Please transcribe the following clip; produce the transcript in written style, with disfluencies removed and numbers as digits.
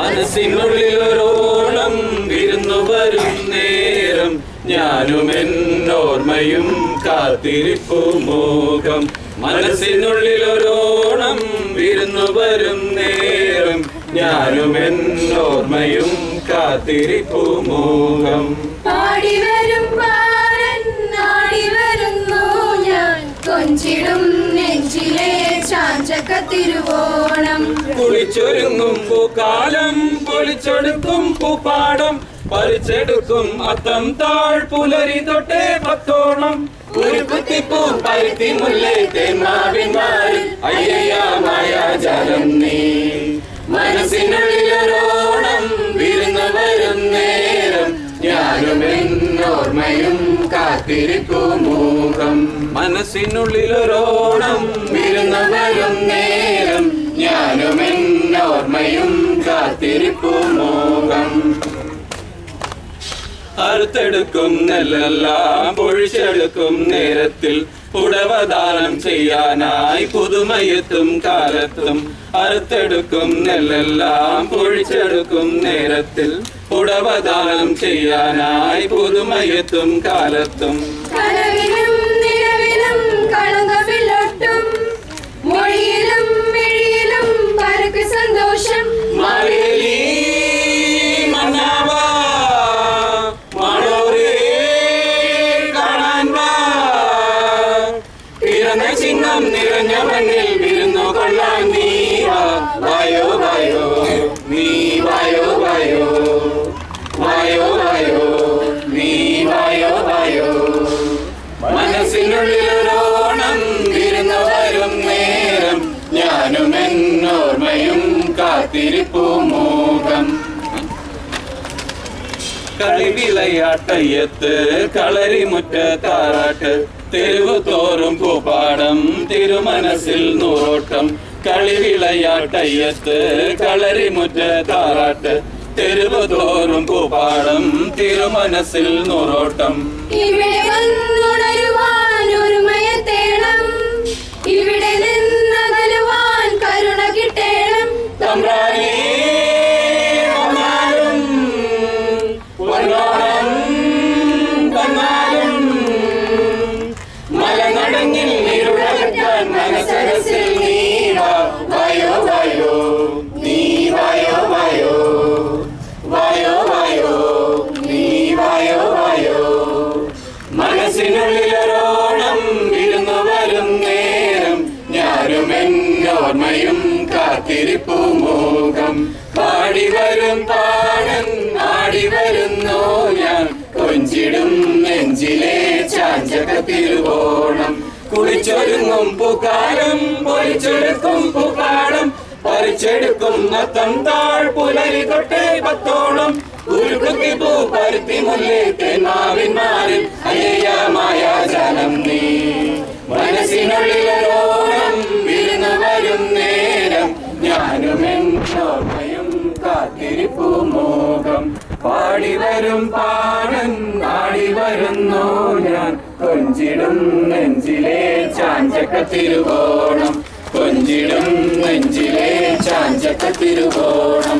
മനസ്സിനുള്ളിലൊരോണം വിരുന്നു വരും നേരം ഞാനും എന്നോർമ്മയും കാത്തിരിപ്പു മോഹം. മനസ്സിനുള്ളിലൊരോണം വിരുന്നു വരും നേരം ഞാനും എന്നോർമ്മയും കാത്തിരിപ്പു മോഹം. പാടിവരും പാരൻ നാടി വരുന്നു ഞാൻ കൊഞ്ചിടും നെഞ്ചിലെ ചാഞ്ചക്കത്തിരുവോണം. കുളിച്ചൊരുങ്ങും പൂക്കാലം പൊളിച്ചെടുക്കും പൂപ്പാടം പറിച്ചെടുക്കും അത്തം താഴ് പുലരി തൊട്ടേ പത്തോണം. ഒരു കുത്തിപ്പൂ പരുത്തി മുല്ലേ തേന്മാവിന്മാരിൽ അയ്യയ്യമായ ജലം നീ. മനസ്സിനുള്ളിലൊരോണം വിരുന്നു വരും നേരം ഞാനും എന്നോർമ്മയും കാത്തിരിപ്പു മോഹം. മനസ്സിനുള്ളിലൊരോണം വിരുന്നു വരും നേരം ഞാനും എന്നോർമ്മയും കാത്തിരിപ്പു മോഹം. അറുത്തെടുക്കും നെല്ലെല്ലാം പൊഴിച്ചെടുക്കും നേരത്തിൽ ഉടവദാനം ചെയ്യാനായി പുതുമയെത്തും കാലത്തും. അറുത്തെടുക്കും നെല്ലെല്ലാം പൊഴിച്ചെടുക്കും നേരത്തിൽ ഉടവദാനം ചെയ്യാനായി പുതുമയെത്തും കാലത്തും. കനവിലും നിലവിലും കളങ്കമില്ലൊട്ടും മൊഴിയിലും മിഴിയിലും പരക്ക് സന്തോഷം. മാവേലി മന്നാവാ മാളോരേ കാണാൻ വാ. പിറന്ന ചിങ്ങം നിറഞ്ഞ മണ്ണിൽ വിരുന്നു കൊള്ളാൻ നീ വാ. വായോ വായോ നീ വായോ വായോ വായോ വായോ നീ വായോ വായോ. മനസ്സിനുള്ളിലൊരോണം വിരുന്നു വരും നേരം ഞാനും എന്നോർമ്മയും കാത്തിരിപ്പു മോഹം. കളിവിളയാട്ടയ്യത്ത് കളരിമുറ്റ താറാട്ട് തെരുവ് തോറും പൂപ്പാടം തിരുമനസ്സിൽ നൂറോട്ടം. കളിവിളയാട്ടയ്യത്ത് കളരിമുറ്റ താറാട്ട് തെരുവ് തോറും പൂപ്പാടം തിരുമനസ്സിൽ നൂറോട്ടം. ഇവിടെ വന്നുണരുവാൻ ഒരുമയെ തേണം, ഇവിടെ നിന്നകലുവാൻ കരുണ കിട്ടേണം. തമ്പ്രാനേ വന്നാലും പൊന്നോണം തന്നാലും മലനടങ്ങിൽ ഇരുളകറ്റാൻ മനസ്സരസിൽ നീ വാ. വായോ വായോ നീ വായോ വായോ വായോ വായോ നീ വായോ വായോ. മനസ്സിനുള്ളിലൊരോണം വിരുന്നു വരും നേരം ഞാനും എന്നോർമ്മയും കാത്തിരിപ്പു മോഹം. പാടിവരും പാടൻ ആടി വരുന്നു ഞാൻ കൊഞ്ചിടും നെഞ്ചിലെ ചാഞ്ചകത്തിരുവോണം. കുളിച്ചൊരുങ്ങും പൂക്കാലം പൊളിച്ചെടുക്കും പൂപ്പാടം പറിച്ചെടുക്കും അത്തം താഴ് പുലരി തൊട്ടേ പത്തോണം. ഒരു കുത്തിപ്പൂ പരുത്തി മുല്ലേ തേന്മാവിന്മാരിൽ അയ്യയ്യമായ ജലം നീ. മനസ്സിനുള്ളിലൊരോണം വിരുന്നു വരും നേരം ഞാനും എന്നോർമ്മയും കാത്തിരിപ്പു മോഹം. പാടിവരും പാടൻ ആടി വരുന്നു ഞാൻ കൊഞ്ചിടും നെഞ്ചിലെ ചാഞ്ചക്കത്തിരുവോണം. കൊഞ്ചിടും നെഞ്ചിലെ ചാഞ്ചക്കത്തിരുവോണം.